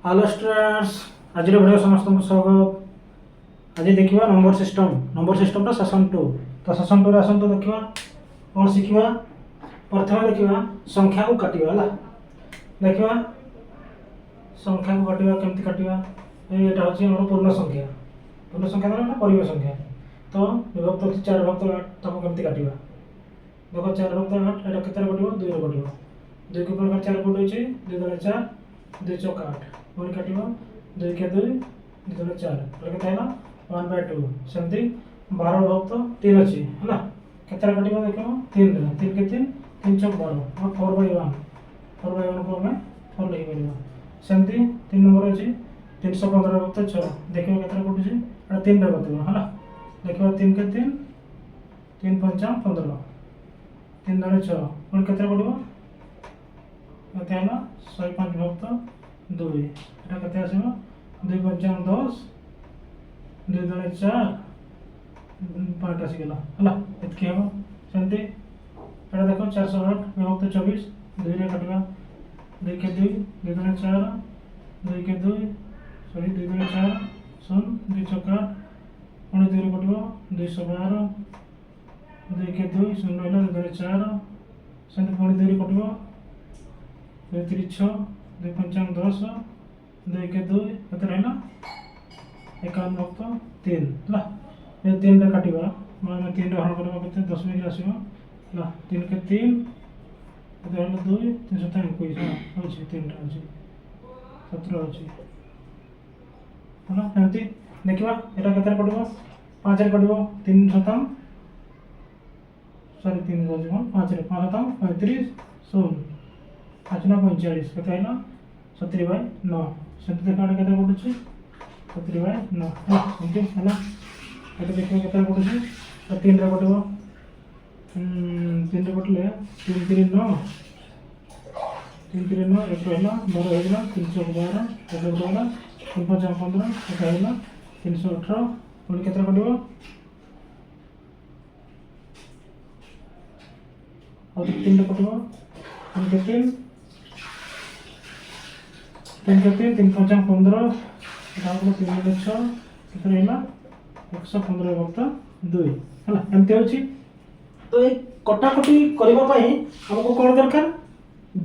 Hello students, आज video समस्त स्वागत। आज देखा नंबर सिस्टम सेसन 2। तो सेसन 2 आसतु देखा कौन शिखा। प्रथम देखा संख्या को काटिबा है। देखा संख्या को काटिबा केमती काटिबा। एटा होची हमर पूर्ण संख्या ना परिमेय संख्या। तो विभक्त होची 4 विभक्त 8 ताको केमती काटिबा। देखो 4 विभक्त 8 एटा केते कटिबो 2 रे कटिबो। 2 के प्रकार 4 कोड होची 2 दुणे 4 2 चौक 8 पुणी काटिबो 2 के 2 2 दुणे 4 पर केते हैला 1/2 सेमती 12 विभक्त 3 अछि हैला केते काटिबो देखो 3 रे 3 के 3 3 चौक 12 और 4/1 4/1 को हमें 4 लिखि परिबो। सेमती 3 नंबर अछि 315 विभक्त 6 देखियो केते कोड अछि एटा 3 रे कटिबो हैला देखियो 3 के 3 3 5 15 3 दुणे 6 पुणी केते कटिबो केते हैला 105 विभक्त 2 এটা কত আসবে 2 5 10 2 দুনে 4 5 আসি গেল হলা এতকি হবে সেমতি এটা দেখো 408 বিভক্ত 24 2 রে কাটবা 2 के 2 2 দুনে 4 2 के 2 सॉरी 2 दुने 4 सुन 2 चौका पुणी 2 रे कटबो 212 2 के 2 सुन रहला 2 दुने 4 सेमति पुणी 2 रे कटबो 2 3 6 2 5 10 2 के 2 कत रहला 51 वक्त 3 ला ये 3 रे काटिबा माने 3 रे हल करबा कते 10 मिनिट आसीबो ला 3 के 3 कत रहला 2 3 7 21 होची 3 रे होची 17 होची हला एंती देखिबा एटा कते कटिबो 5 रे कटिबो 3 7 सॉरी 3 होची 5 रे 5 7 35 0 5 9 45 कत हैला 70/9 सेमति देखा केते पडुची 70/9 एंती हैला एटा देखियो केते पडुची 3 रे कटिबो 3 रे कटले 3 3 9 3 3 9 एक हैला 12 हैला 312 एक हैला 3 5 15 एक हैला 318 पुणी केते कटिबो और 3 रे कटिबो 3 के 3 3 के 3 3 5 15 एटा 3 रे 6 केते हैला 115 वक्त 2 हैला एमते होची। तो ए कटाकटी करबा पई हमको कोन दरकार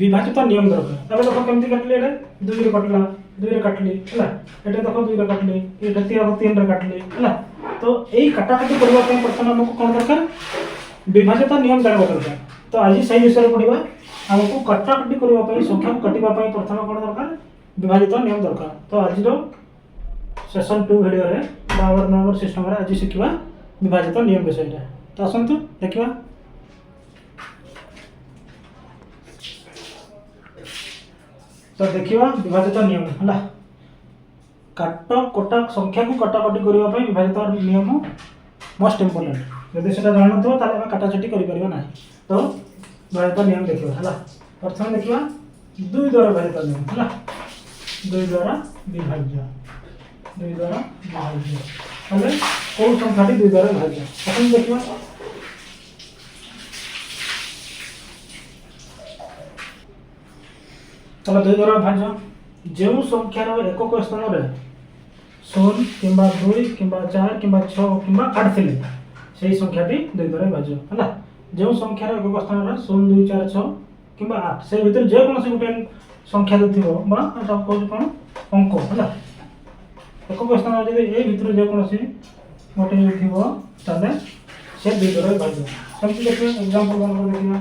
विभाजित नियम दरकार। एबे देखो केमती काटले एटा 2 रे कटला 2 रे काटली हैला एटा देखो 2 रे काटली एटा 3 रे काटली हैला। तो एई कटाकटी करबा पई प्रथम हमको कोन दरकार विभाजित नियम जानबा दरकार। तो आज सही विषय पढिबा हमको कटाकटी करबा पई संख्या को कटिबा पई प्रथम कोन दरकार विभाजित नियम दरकार। तो आज रो सेशन 2 वीडियो रे नंबर सिस्टम रे आज शिखिबा विभाजित नियम विषय रे। तो आसंतु देखिबा तो देखिबा विभाजित नियम हला काट कोटा संख्या को कटाकटी करबा पई विभाजित नियम मोस्ट इंपोर्टेंट। यदि सेटा जानो तो ताले हम काटाछटी करि परिबा नाही। तो विभाजित नियम देखिबा हला प्रथम देखिबा 2 द्वारा विभाजित नियम हला 2 द्वारा विभाज्य 2 द्वारा विभाज्य हले कोन संख्याटी 2 द्वारा विभाज्य प्रथम देखिबा चलो 2 द्वारा विभाज्य जो संख्यार एकक स्थान रे 0 किंबा 2 किंबा 4 किंबा 6 किंबा 8 थिले सेही संख्याटी 2 द्वारा विभाज्य हला जो संख्यार एकक स्थान रे 0 2 4 6 किंबा 8 से भीतर जे कोनोसी गुटे संख्या थिबो बा एटा कोन कोन अंक हला एकक स्थान रे ए भीतर जे कोनोसी गोटे थिबो ताले से 2 द्वारा विभाज्य। सेमति देखियो एग्जांपल बन देखियो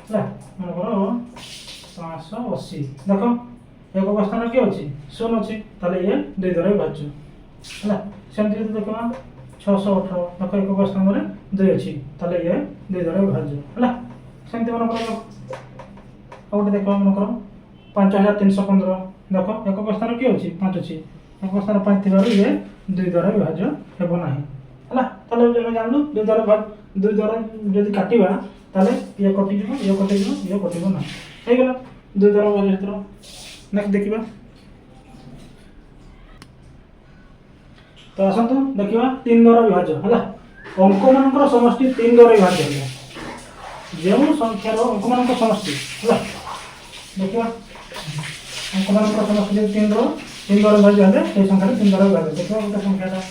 हला मन करो 580 देखो एकक स्थान के अछि 0 अछि ताले ये 2 द्वारा विभाज्य हला। सेमति देखो 618 देखो एकक स्थान रे 2 अछि ताले ये 2 द्वारा विभाज्य हला। सेमति मन करो और देखो मन करो 5315 देखो एकक स्थान के अछि 5 अछि एकक स्थान 5 थिबार ये 2 द्वारा विभाज्य हेबो नाही हला। ताले हम जानलु 2 द्वारा जदि काटिबा ताले ये कटि जिवो ना हे गेला 2 द्वारा विभाज्य चित्र। नेक्स्ट देखिबा तो आसंतु देखिबा 3 द्वारा विभाज्य हला अंक मानकर समष्टि 3 द्वारा विभाज्य हला जेउ संख्यार अंक मानकर समष्टि हला देखिबा अंक मानकर समष्टि 3 द्वारा तीन द्वारा विभाज्य हेले से संख्या 3 द्वारा विभाज्य देखो गोटे संख्याटा है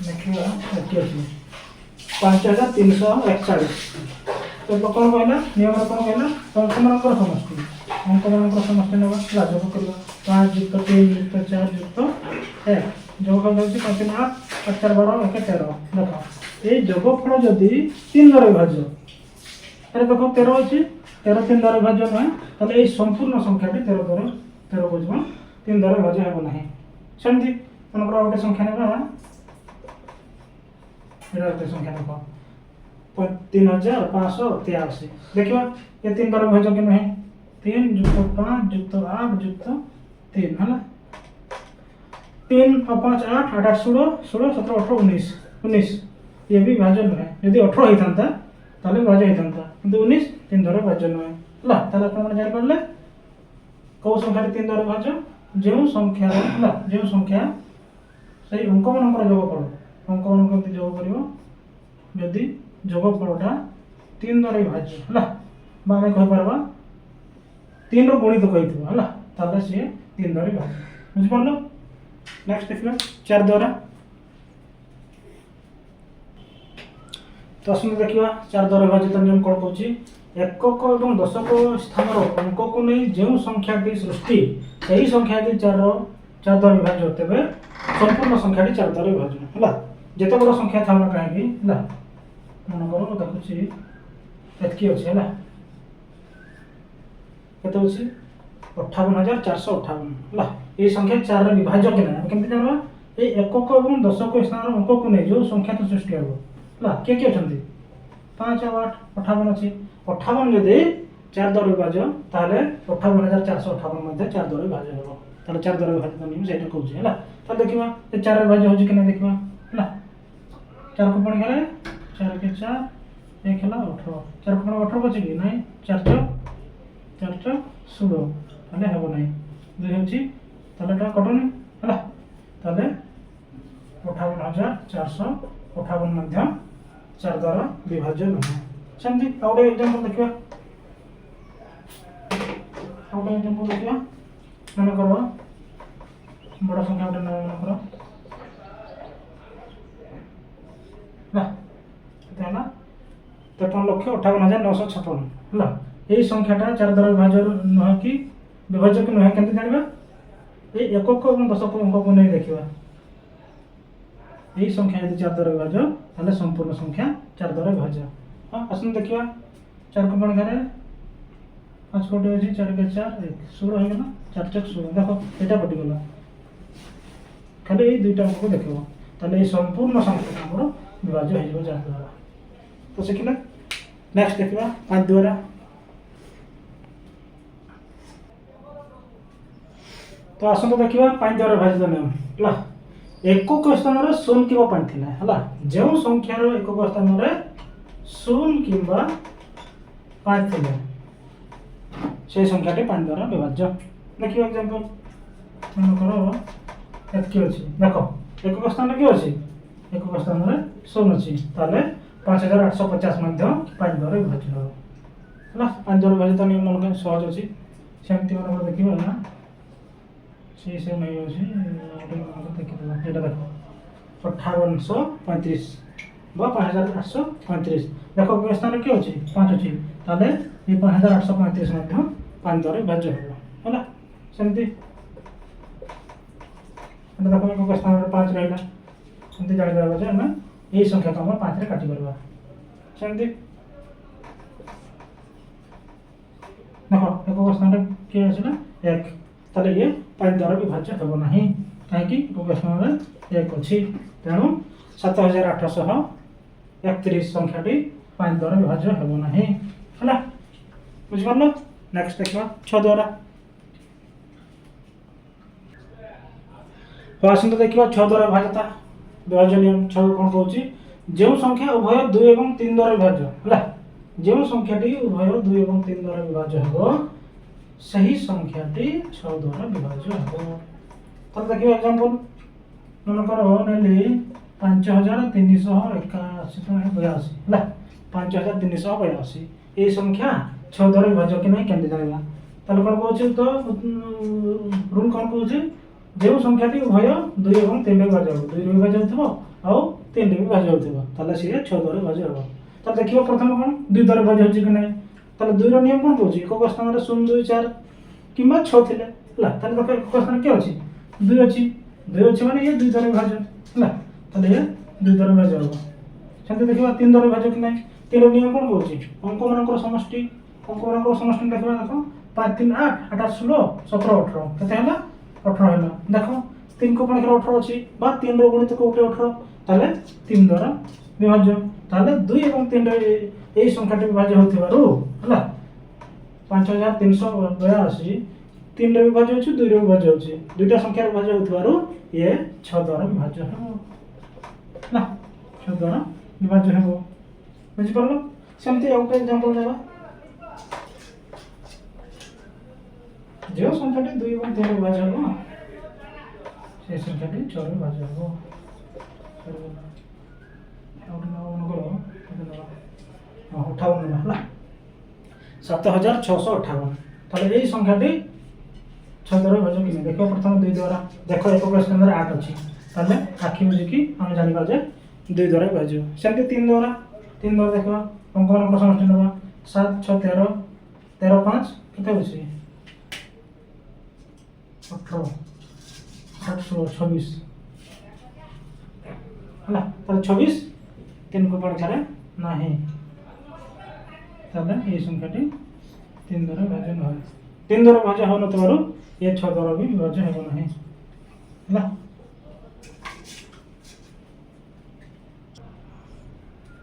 देखिए एति अछि 5341 तो कौन कहला नियम कौन कहला अंक मानकर समष्टि नेबा जोग करबा 5 युक्त 3 युक्त 4 युक्त 1 जोग कर दउची 5 8 4 12 1 13 देखो ए जोगफल जदि 3 द्वारा विभाज्य अरे देखो 13 अछि 13 3 द्वारा विभाज्य न ताले ए संपूर्ण संख्याटी 13 द्वारा 13 बुझबो 3 द्वारा विभाज्य हेबो नाही सेमति मनकर गोटे संख्या नेबा एरा गोटे संख्या नेबा 3583 देखिए ये 3 द्वारा विभाज्य के नहीं 3 + 5 + 8 + 3 है ना 3 और 5 8 8 16 16 17 18 19 19 ये भी विभाज्य नहीं यदि 18 ही था ताले विभाज्य ही था किंतु 19 3 द्वारा विभाज्य नहीं ला ताले अपन मन जानि पड़ले को संख्या 3 द्वारा विभाज्य जेउ संख्या ला जेउ संख्या सही अंक मानकर जोगफल अंक मानकर केमति जोग करिवो यदि जोगफलटा 3 द्वारा विभाज्य है बा आम कहि परबा 3 रो गुणित कहिथबो हला ताले से 3 द्वारा विभाज्य बुझ पड़लो नेक्स्ट देखिबा 4 द्वारा तो आसंत देखिबा 4 द्वारा विभाजित नियम कोन कहूची एकक एवं दशक स्थान अंक को नहीं जो संख्याटी सृष्टि सही संख्याटी 4 द्वारा विभाज्य तेबे संपूर्ण संख्याटी 4 द्वारा विभाज्य हला जेते बड़ संख्या थाना काहेकि हला मन करो देखुची एतकी अछि हला केते अछि 58458 हला ए संख्या 4 रे विभाज्य के ना केमति जानबा ए एकक एवं दशक स्थान अंक को नहीं जो संख्या तो सृष्टि हबो हला के अछंती 5 और 8 58 अछि 58 यदि 4 द्वारा विभाज्य ताले 58458 मध्ये 4 द्वारा विभाज्य हबो ताले 4 द्वारा विभाजित नियम सेटा कहूची हला त देखिबा ए 4 रे विभाज्य होची कि ना देखिबा हला 4 को पणी गले 4 के 4 1 हला 18 4 को 18 बचे कि नहीं 4 4 16 ताले हेबो नहीं दुई होची ताले टा कटनी हला ताले 58458 मध्ये 4 द्वारा विभाज्य नहीं सेमती आउटे एग्जांपल देखिबा मन करो बड़ संख्या गोटे मन करो ना 53,58,956 हला यही संख्याटा 4 द्वारा विभाज्य न कि विभाज्य के न केमते जानबा ए एकक एवं दशक अंक को नहीं देखिबा यही संख्या यदि 4 द्वारा विभाज्य ताले संपूर्ण संख्या 4 द्वारा विभाज्य हां आसन देखिबा 4 को बण करे 5 कोटे अछि 4 के 4 1 16 हो गेला 4 4 16 देखो एटा कटि गेला खाली ए दुईटा अंक को देखिबो ताले ए संपूर्ण संख्या हमरो विभाज्य हो जाय 4 द्वारा तो सिखिला नेक्स्ट देखिबा 5 द्वारा तो आसन तो देखिबा 5 द्वारा विभाजित नियम हला एकक स्थान रे 0 किबा 5 थिला हला जे संख्या रो एकक स्थान रे 0 किबा 5 थिला से संख्याटी 5 द्वारा विभाज्य देखियो एग्जांपल मन करो एतकी अछि देखो एकक स्थान रे कि अछि एकक स्थान रे 0 अछि ताले 5850 मध्ये 5 द्वारा विभाज्य हो हला 5 द्वारा विभाजित नियम मन के सहज अछि सेमति मन देखिबा ना से नहीं अछि देखिबा एटा देखो 5835 बा 5835 देखो के स्थान के अछि 5 अछि ताले ये 5835 मध्ये 5 द्वारा विभाज्य हो हला सेमति एटा देखो के स्थान रे 5 रहला सेमति जानि देबा जे हम एही संख्या को हम 5 रे काटि करबा सेमति देखो एक स्थान रे के अछि ना 1 ताले ये 5 द्वारा विभाज्य हेबो नाही काहे कि एक स्थान रे 1 अछि तेनु 7831 संख्याटी 5 द्वारा विभाज्य हेबो नाही हला बुझ परलो नेक्स्ट देखबा 6 द्वारा तो आसन तो देखबा 6 द्वारा विभाज्यता विभाज्य नियम 6 कोन कहूची जे संख्या उभय 2 एवं 3 द्वारा विभाज्य हला जे संख्याटी उभय 2 एवं 3 द्वारा विभाज्य हेबो सही संख्याटी 6 द्वारा विभाज्य हेबो तो देखियो एग्जांपल मन करो नेली 5381 हला 5382 ए संख्या 6 द्वारा विभाज्य कि नहीं केमते जानिबा ताले कोन कहउछि तो रूल कोन कहउछि जे संख्याटी उभय 2 এবং 3 रे भाज हो 2 रे भाज होथबो आ 3 रे भाज होथबो ताले से 6 द्वारा भाज हो। त देखिबो प्रथम कोन 2 द्वारा भाज होछि कि नै ताले 2 रो नियम कोन कहउछि एक स्थान रे 0 2 4 किंबा 6 थिले हला ताले देखो एक स्थान के अछि 2 अछि 2 अछि माने ये 2 द्वारा भाज हला ताले ये 2 द्वारा भाज हो। सेंते देखिबा 3 द्वारा भाज कि नै 3 रो नियम कोन कहउछि अंक मानकर समष्टि देखिबा देखो 5 3 8 8 16 17 18 केते हला 18 हला देखो 3 को 18 अछि बा 3 रो गुणित को 18 ताले 3 द्वारा विभाज्य ताले 2 এবং 3 रे एई संख्याटी विभाज्य होथिबारु हला 5382 3 रे विभाज्य अछि 2 रे विभाज्य अछि दुईटा संख्या विभाज्य होथिबारु ये 6 द्वारा विभाज्य हो ना 6 द्वारा विभाज्य हो बुझि परलो। सेमति एक एग्जांपल देबा जो संख्याटी 2 এবং 3 रे विभाज्य हो से संख्याटी 6 रे विभाज्य हो अठावन हला 7658 ताले एई संख्याटी 6 द्वारा विभाज्य कि देखो प्रथम 2 द्वारा देखो एक प्रश्न अंदर 8 अछि ताले आखि बुझी कि हम जानि बा जे 2 द्वारा विभाज्य सेमति 3 द्वारा देखो अंक मान समष्टि नबा 7 6 13 13 5 केते होछि 18 8 16 26 हला ताले 26 3 को पढ़ करे नाही ताले ये संख्याटी 3 द्वारा विभाज्य न होय 3 द्वारा विभाज्य हो नतबारु ये 6 द्वारा भी विभाज्य हेबो नाही हला।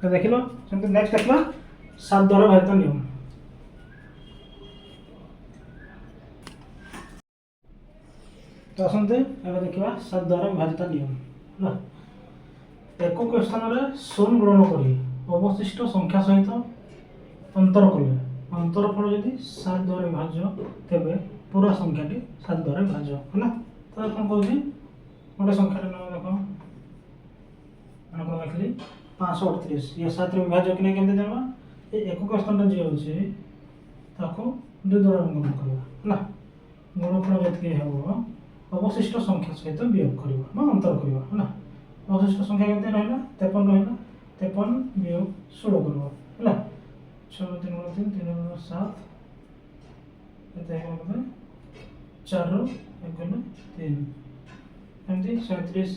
तो देखिलो सेमति नेक्स्ट देखला 7 द्वारा विभाजित नियम तो असंते एबे देखिबा 7 द्वारा विभाजित नियम हला एকক स्थान रे 0 गुणन करी अवशिष्ट संख्या सहित अंतर कले अंतरफल यदि 7 द्वारा विभाज्य तेबे पूरा संख्याटी 7 द्वारा विभाज्य हला। तो कोन कहउछि गोटे संख्या नाम देखो मन को लिखली 538 ये 7 रे विभाज्य कि नै केमते जानबा ए एকক स्थान रे जे होछि ताको 2 द्वारा गुणन करबा हला गुणनफल जति हेबो अवशिष्ट संख्या सहित वियोग करबा बा अंतर करबा हला अवशिष्ट संख्या केते रहला 53 रहला 53 वियोग 16 करबा हला 6 3 3 3 7 केते हेबो 4 रो 1 गुण 3 एमती 37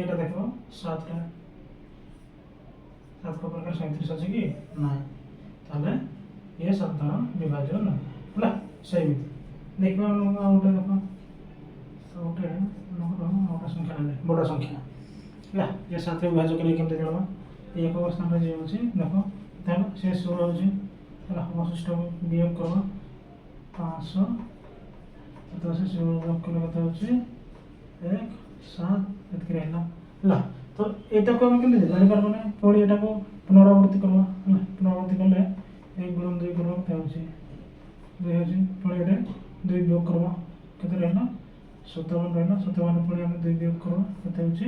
एटा देखो 7 रे 7 को प्रकार 37 अछि कि नै ताले ये 7 द्वारा विभाज्य नै हला सही देखबा ओटा देखो तो ओटे नोटा संख्या नै बड़ा संख्या हला ये 7 रे विभाज्य कि नै केमते जानबा ये एक स्थान रे जे अछि देखो ताले से 16 अछि हला अवशिष्ट वियोग करबा 500 तो से 16 वियोग करबा त अछि 1 7 एत रहला हला तो एटा को हम केमते जानि परबो नै पुणी एटा को पुनरावृत्ति करबा हला पुनरावृत्ति करले 1 गुणन 2 करबा त अछि 2 अछि पुणी एटा 2 वियोग करबा केते रहला 57 रहला 57 पुणी हम 2 वियोग करबा केते अछि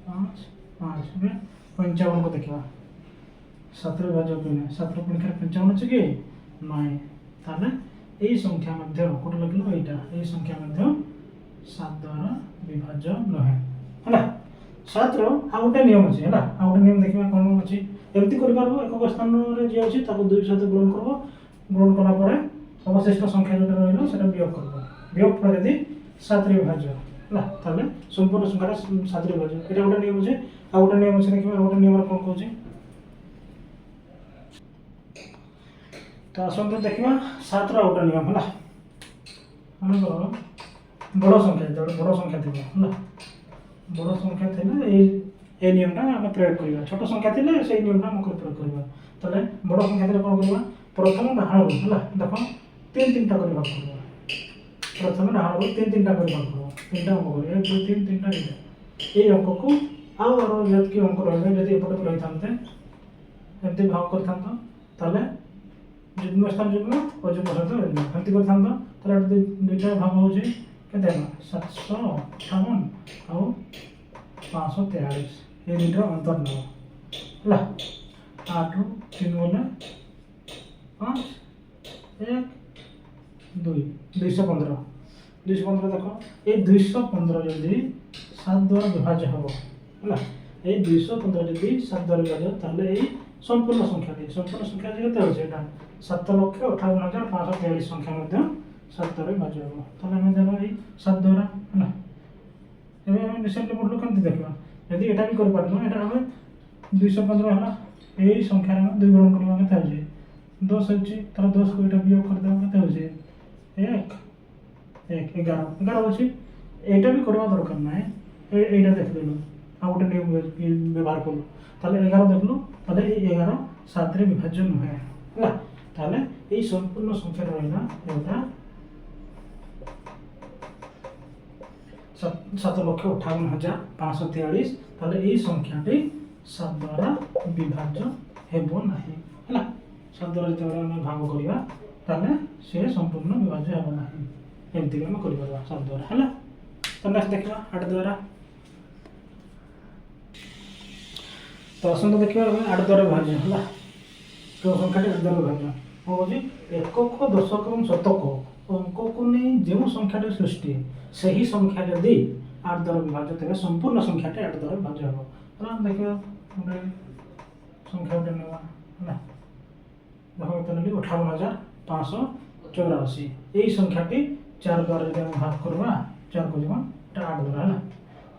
5 5 बे 55 को देखिबा 7 रे विभाज्य कि नै 7 रो पुणी 55 अछि कि नै ताले एई संख्या मध्य कोट लगलो एटा एई संख्या मध्य 7 द्वारा विभाज्य नहे हला 7 रो आ गोटे नियम अछि हला आ गोटे नियम देखिबा कोन अछि एमति करि पारबो एक स्थान रे जे अछि ताको 2 सहित गुणन करबो गुणन कला परे अवशिष्ट संख्या जोटा रहलो सेटा वियोग करबो वियोग पर यदि 7 रे विभाज्य हला ताले संपूर्ण संख्या 7 रे विभाज्य एटा गोटे नियम अछि आ गोटे नियम अछि देखिबा गोटे नियम कोन कहउछि तो आसंत देखिबा 7 रो गोटे नियम हला हम बड़ संख्या जो बड़ संख्या थी ना बड़ संख्या थे ए नियमटा आम प्रयोग करवा छोट संख्या थे से नियमटा आम प्रयोग करवा ताले बड़ संख्या थे कौन करवा प्रथम डाहाणु है देख 3 कर भाग करवा प्रथम डाहाणु 3 कर भाग करवा 3 अंक कर 1 2 3 3 ये अंक को आउ जबकि अंक रही जब एपटे रही था एमती भाग कर जुग्म स्थान जुग्म अजुग्म सहित एमती कर दुईटा भाग हो 758 आउ 543 ये दुईटा अंतर नब है 8 रू 3 गले 5 1 2 215 215 देख ये 215 जदि 7 द्वारा विभाज्य हम है ये 215 जदि 7 द्वारा विभाज्य ताहले ये संपूर्ण संख्या केते होचे एटा 7,58,543 संख्या मध्य 7 द्वारा विभाज्य हम ताहले हम देबा ये 7 द्वारा है एबे हम रिसेंटली पढलो केमति देखबा यदि एटा भी कर पारनो एटा हम 215 हला एई संख्या रे 2 गुणन करबा केते होचे 10 होचे तार 10 को एटा वियोग कर देबा केते होचे 1 11 होचे एटा भी करबा दरकार नै एटा देख लेलो आ गोटे नियम व्यवहार करू ताहले 11 देखलो ताहले ए 11 7 रे विभाज्य नहे हला ताहले ए संपूर्ण संख्या रहना एटा 7,58,543 ताहले ए संख्याटी 7 द्वारा विभाज्य हेबो नाही हला 7 द्वारा जतबे हम भाग करिया ताहले से संपूर्ण विभाज्य हेबो नाही एमति हम करि परबा 7 द्वारा हला तो नेक्स्ट देखबा 8 द्वारा तो आसंत देखिए 8 द्वारा विभाज्य है तो संख्याटी 8 द्वारा विभाज्य कौन होची एकक दशक और शतक अंक को नहीं जो संख्याटी सृष्टि से ही संख्या जदि 8 द्वारा विभाज्य तेरे संपूर्ण संख्याटी 8 द्वारा विभाज्य हो तो हम देखिए गोटे संख्या गोटे नेवा है देखो तो नेली 58,584 यही संख्याटी 4 द्वारा यदि हम भाग करबा 4 को जमा 8 द्वारा है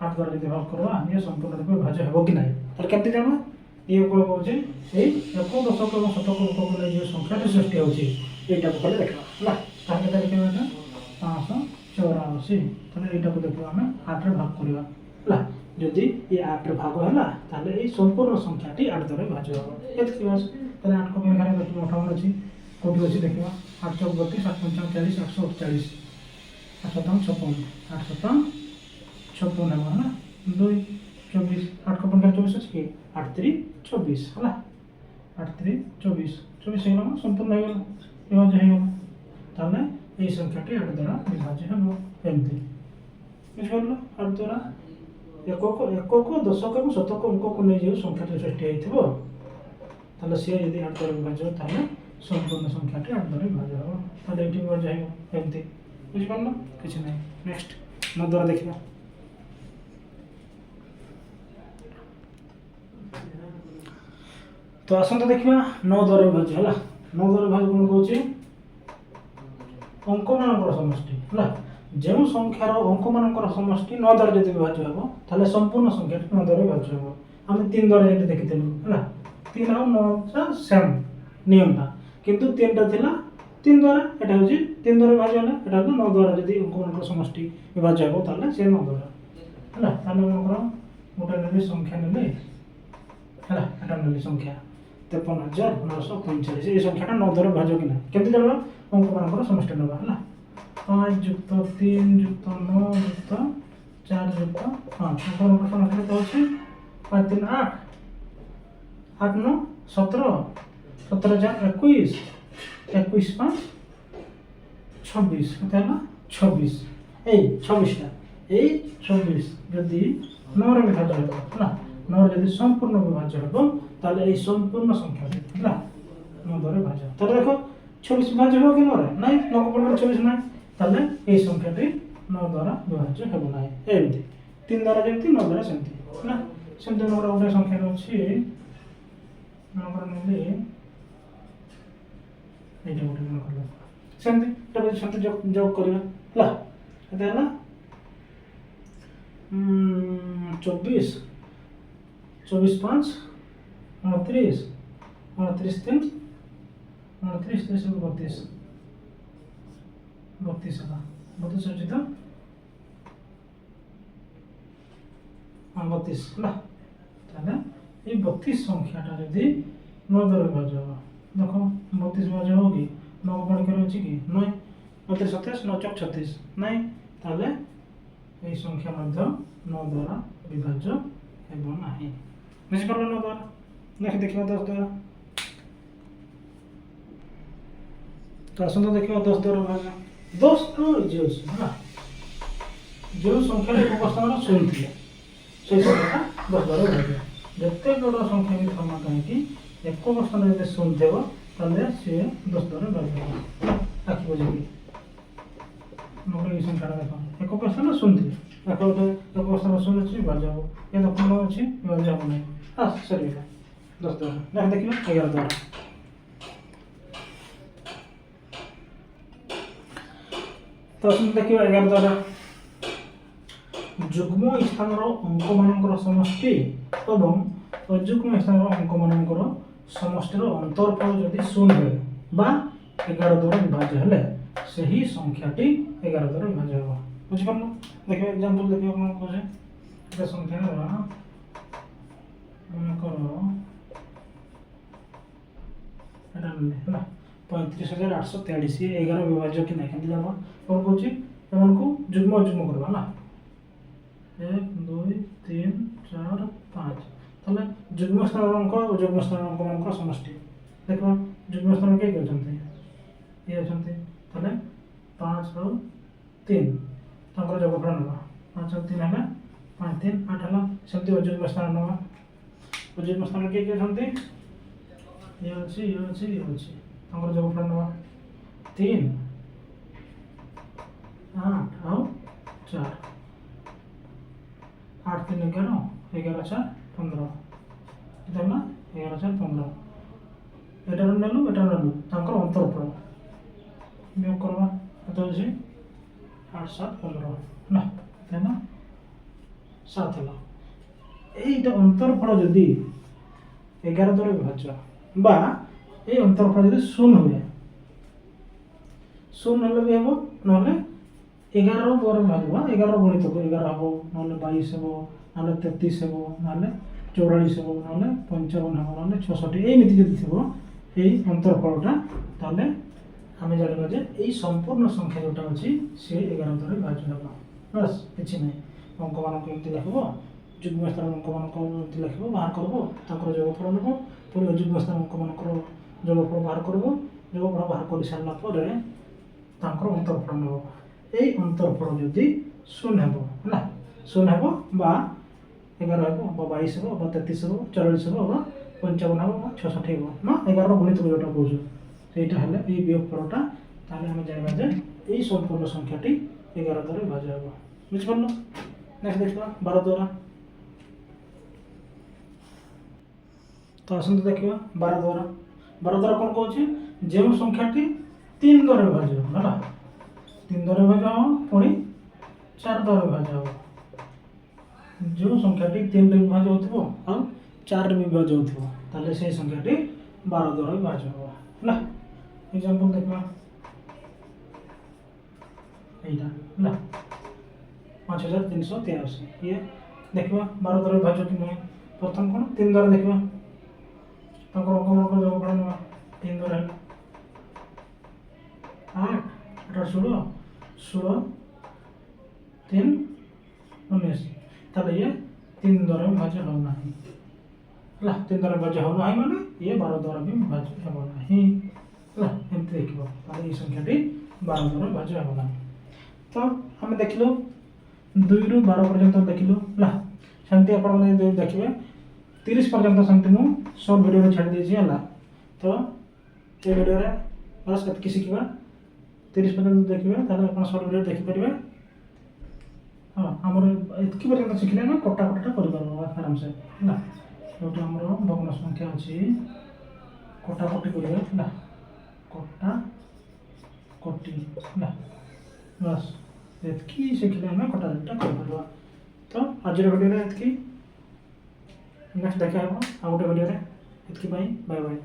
8 द्वारा यदि भाग करबा ये संपूर्ण रूप विभाज्य हो कि नहीं तार केमति जानो ये को होचे ए एक दशक और शतक अंक को ले जो संख्याटी सृष्टि होची एटा को पहले देखा हला तार केते लिखबा एटा 584 तने एटा को देखबा हमें 8 रे भाग करबा हला यदि ये 8 रे भाग होला ताले ए संपूर्ण संख्याटी 8 द्वारा विभाज्य हो एत की बात ताले 8 को लेखा रे 58 अछि कोठी अछि देखबा 8 चौक 32 8 पंचांग 40 848 8 7 56 8 7 56 है ना 2 24 8 को 15 24 अछि 8 3 24 हला 8 3 24 24 है ना संपूर्ण है विभाज्य है ताले ए संख्याटी 8 द्वारा विभाज्य है एमती बुझलो 8 द्वारा एकक दशक और शतक अंक को नहीं जो संख्याटी सृष्टि हेथिबो ताले से यदि 8 द्वारा विभाज्य ताले संपूर्ण संख्याटी 8 द्वारा विभाज्य हो ताले एटी विभाज्य है एमती बुझलो किछ नहीं नेक्स्ट 9 द्वारा देखिबा तो आसंत देखिबा 9 द्वारा विभाज्य हला 9 द्वारा विभाज्य कोन कहूची अंक मानकर समष्टि हला जेउ संख्यार अंक मानकर समष्टि 9 द्वारा यदि विभाज्य हो ताले संपूर्ण संख्याटी 9 द्वारा विभाज्य हो हम 3 द्वारा यदि देखितलु हला 3 और 9 चा सेम नियमटा किंतु 3 टा थिला 3 द्वारा एटा होची 3 द्वारा विभाज्य हला एटा 9 द्वारा यदि अंक मानकर समष्टि विभाज्य हो ताले से 9 द्वारा हला ताले मनकर मोटा नेली संख्या नेले हला एटा नेली संख्या 53,945 ये संख्याटा 9 द्वारा विभाज्य कि ना केमति जानबा अंक मानकर समष्टि नबा हला 5 + 3 + 9 + 4 + 5 अंक मानकर समष्टि तो होची 5 3 8 8 9 17 17 4 21 21 5 26 कते हला 26 ए 26 टा ए 26 यदि 9 रे विभाज्य हो हला 9 यदि संपूर्ण विभाज्य हो ताले ए संपूर्ण संख्या हला 9 द्वारा विभाज्य तो देखो 26 विभाज्य हो कि 9 रे नहीं 9 को 26 नहीं ताले ए संख्याटी 9 द्वारा विभाज्य हेबो नाही एमति 3 द्वारा जेमति 9 द्वारा सेमति हला सेमति नंबर गोटे संख्या अछि नंबर नेले एटा गोटे नंबर सेमति तबे सेमति जोग करिया हला एटा हला 24 24 5 29 29 3 29 3 32 32 हला 32 अछि त 32 हला ताले ए 32 संख्याटा यदि 9 द्वारा विभाज्य हो देखो 32 विभाज्य होगी 9 को पढ़ कर अछि कि नहीं 32 27 9 चौक 36 नहीं ताले ए संख्या मध्य 9 द्वारा विभाज्य हेबो नाही बुझि परलो 9 द्वारा नेक्स्ट देखिबा 10 द्वारा तो आसंत देखिबा 10 द्वारा विभाज्य 10 तो जो है जो संख्या एक स्थान शून्य थे से संख्या 10 द्वारा विभाज्य जते बड़ संख्या भी थमा कहीं एक स्थान यदि शून्य थे ताले से 10 द्वारा विभाज्य आखि बुझी स्थान शून्य एक स्थान शून्य अच्छी विभाज्य हम ये तो पूर्ण अच्छी विभाज्य हम नहीं हाँ सरी 10 द्वारा नेक्स्ट देखिए 11 द्वारा तो देखिए 11 द्वारा जुग्म स्थान अंक मान समष्टि एवं अजुग्म स्थान अंक मान समष्टिर अंतरफल जदि शून्य हुए बा 11 द्वारा विभाज्य हेले सही संख्याटी 11 द्वारा विभाज्य होगा बुझिपार देखिए एग्जांपल देखिए कौन कहे ये संख्या है 35,843 11 विभाज्य कि नहीं केमती जाना कौन कहूँ एमनको जुग्म अजुग्म करवा ना 1 2 3 4 5 ताले जुग्म स्थान अंक और जुग्म स्थान अंक मान समष्टि देखो जुग्म स्थान के ये अच्छे ताले 5 और 3 तांकर जोगफल ना 5 और 3 है 5 3 8 है सेमती अजुग्म स्थान ना अजुग्म स्थान के अच्छे ये अच्छी तांकर जोगफल ना 3 8 और 4 8 3 11 11 4 15 देखना 11 4 15 एटार नेलु तांकर अंतरफल वियोग करवा तो अच्छे 8 7 15 ना देखना 7 है এইটা अंतरफल जदि 11 द्वारा विभाज्य बा এই अंतरफल जदि शून्य हुए शून्य हेल्ले भी हम ना 11 द्वारा विभाज्य 11 गणित को 11 हम ना 22 हम ना 33 हम ना 44 हम ना 55 हम ना 66 एमती जदि थी ये अंतरफलटा ताले आम जाना जे यही संपूर्ण संख्या जोटा अच्छी सी 11 द्वारा विभाज्य होगा बस किसी ना अंक मान एमती लिख जुग्म स्थान अंक मान लिख बाहर कर जोगफल नब पुणी अजुग्म स्थान अंक मान जोगफल बाहर कर जोगफल बाहर कर सारापर अंतरफल नब यही अंतरफल जदि शून्य है शून्य है 11 हम 22 हम 33 हम 44 हम 55 हम 66 हम ना 11 गणित जोटा कौन সেইটা হলে এই বিয়োগফলটা তাহলে আমি জানবা যে এই সম্পূর্ণ সংখ্যাটি 11 দ্বারা বিভাজ্য হবে বুঝতে পারলো নেক্সট দেখবা 12 দ্বারা তো আসুন देखिबा 12 দ্বারা কোন কହୁଛି যে সংখ্যাটি 3 দ্বারা বিভাজ্য হবে না 3 দ্বারা বিভাজ্য হবে পুଣି 4 দ্বারা বিভাজ্য হবে যে সংখ্যাটি 3 রে বিভাজ্য হতিবো আর 4 রে বিভাজ্য হতিবো তাহলে সেই সংখ্যাটি 12 দ্বারা বিভাজ্য হবে না एग्जांपल देखना এইটা না 5383 ये देखबा 12 द्वारा विभाज्य कि नहीं प्रथम कोन 3 द्वारा देखबा ताकर अंक मान जोगफल ना 3 द्वारा 8 16 16 3 19 तब ये 3 द्वारा विभाज्य हो नहीं ला 3 द्वारा विभाज्य हो नहीं माने ये 12 द्वारा भी विभाज्य हो नहीं ला एमती देखिबो ताले ई संख्याटी 12 द्वारा विभाज्य हो नहीं तो हम देखिलो 2 रु 12 पर्यंत देखिलो ला शांति आपण माने देखिबे 30 पर्यंत शांति मु शॉर्ट वीडियो रे छाड़ देछि हला तो ए वीडियो रे बस एतकी शिखिबा 30 पर्यंत देखिबे ताले आपण शॉर्ट वीडियो देखि परिबे हां हमर एतकी पर्यंत शिखले ना कटा कटा कर परबो आराम से ना जोटा हमर भग्न संख्या अछि कटा कटी करिवे ना कटा कटी ना बस एतकी शिखले हमें कटा कटा कर परबो तो आज वीडियो रे एतकी नेक्स्ट देखा आ गोटे वीडियो रे एतकी बाय बाय